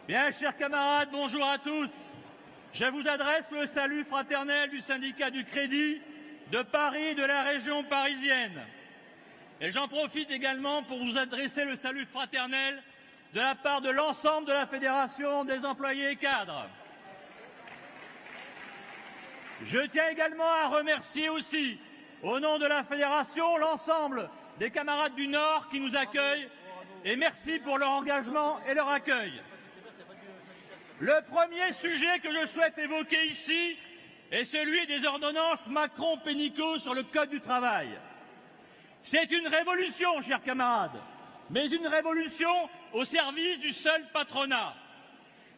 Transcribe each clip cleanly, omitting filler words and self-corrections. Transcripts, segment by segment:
Bien, chers camarades, bonjour à tous. Je vous adresse le salut fraternel du syndicat du Crédit de Paris et de la région parisienne. Et j'en profite également pour vous adresser le salut fraternel de la part de l'ensemble de la Fédération des employés et cadres. Je tiens également à remercier aussi, au nom de la Fédération, l'ensemble des camarades du Nord qui nous accueillent et merci pour leur engagement et leur accueil. Le premier sujet que je souhaite évoquer ici est celui des ordonnances Macron-Pénicaud sur le Code du travail. C'est une révolution, chers camarades, mais une révolution au service du seul patronat.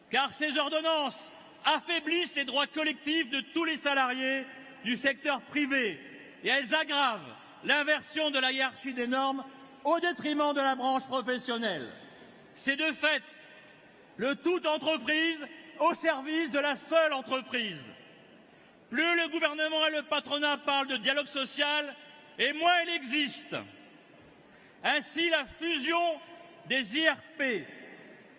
Car ces ordonnances affaiblissent les droits collectifs de tous les salariés du secteur privé et elles aggravent l'inversion de la hiérarchie des normes au détriment de la branche professionnelle. C'est de fait le tout entreprise au service de la seule entreprise. Plus le gouvernement et le patronat parlent de dialogue social, et moins il existe. Ainsi, la fusion des IRP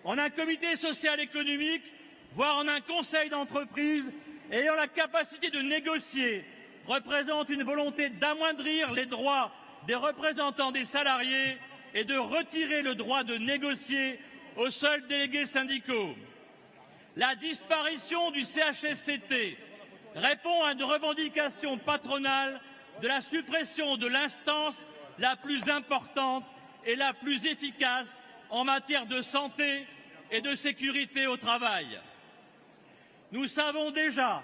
en un comité social économique, voire en un conseil d'entreprise ayant la capacité de négocier, représente une volonté d'amoindrir les droits des représentants des salariés et de retirer le droit de négocier aux seuls délégués syndicaux. La disparition du CHSCT répond à une revendication patronale de la suppression de l'instance la plus importante et la plus efficace en matière de santé et de sécurité au travail. Nous savons déjà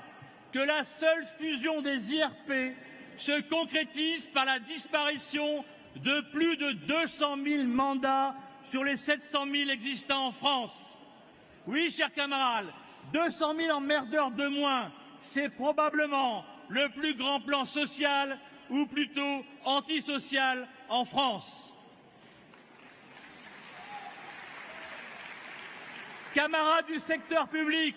que la seule fusion des IRP se concrétise par la disparition de plus de 200 000 mandats sur les 700 000 existants en France. Oui, chers camarades, 200 000 emmerdeurs de moins, c'est probablement le plus grand plan social, ou plutôt antisocial, en France. Camarades du secteur public,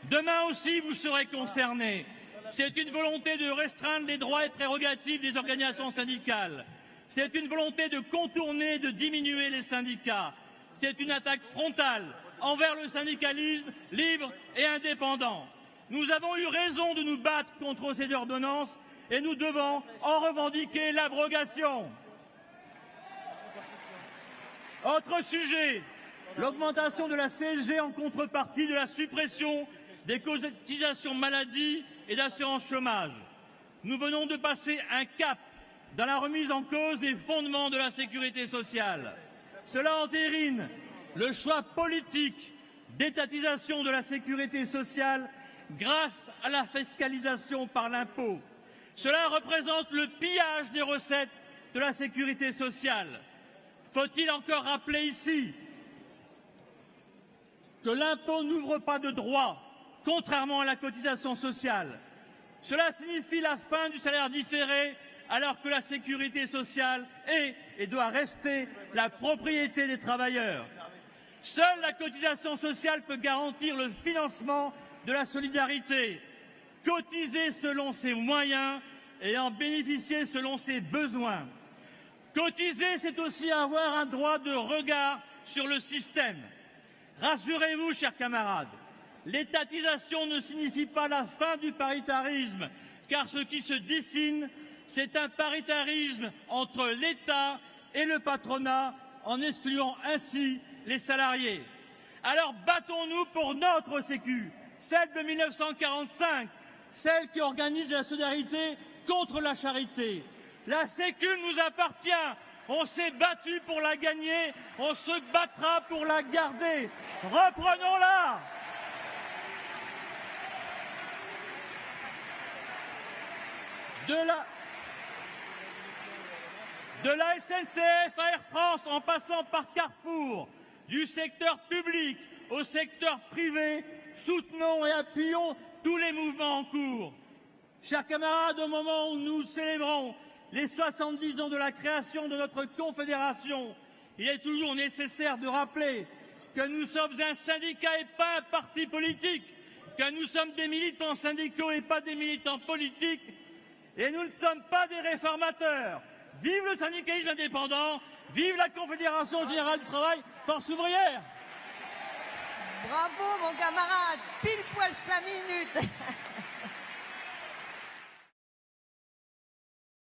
demain aussi vous serez concernés. C'est une volonté de restreindre les droits et prérogatives des organisations syndicales. C'est une volonté de contourner et de diminuer les syndicats. C'est une attaque frontale envers le syndicalisme libre et indépendant. Nous avons eu raison de nous battre contre ces ordonnances et nous devons en revendiquer l'abrogation. Autre sujet, l'augmentation de la CSG en contrepartie de la suppression des cotisations maladie et d'assurance chômage. Nous venons de passer un cap dans la remise en cause des fondements de la sécurité sociale. Cela entérine le choix politique d'étatisation de la sécurité sociale grâce à la fiscalisation par l'impôt. Cela représente le pillage des recettes de la sécurité sociale. Faut-il encore rappeler ici que l'impôt n'ouvre pas de droits, contrairement à la cotisation sociale. Cela signifie la fin du salaire différé, alors que la sécurité sociale est et doit rester la propriété des travailleurs. Seule la cotisation sociale peut garantir le financement de la solidarité. Cotiser selon ses moyens et en bénéficier selon ses besoins. Cotiser, c'est aussi avoir un droit de regard sur le système. Rassurez-vous, chers camarades, l'étatisation ne signifie pas la fin du paritarisme, car ce qui se dessine, c'est un paritarisme entre l'État et le patronat, en excluant ainsi les salariés. Alors battons-nous pour notre Sécu, celle de 1945, celle qui organise la solidarité contre la charité. La Sécu nous appartient. On s'est battu pour la gagner, on se battra pour la garder. Reprenons-la. De la SNCF à Air France, en passant par Carrefour, du secteur public au secteur privé, soutenons et appuyons tous les mouvements en cours. Chers camarades, au moment où nous célébrons les 70 ans de la création de notre confédération, il est toujours nécessaire de rappeler que nous sommes un syndicat et pas un parti politique, que nous sommes des militants syndicaux et pas des militants politiques, et nous ne sommes pas des réformateurs. Vive le syndicalisme indépendant, vive la Confédération Générale du Travail, force ouvrière. Bravo. Bravo mon camarade, pile poil 5 minutes.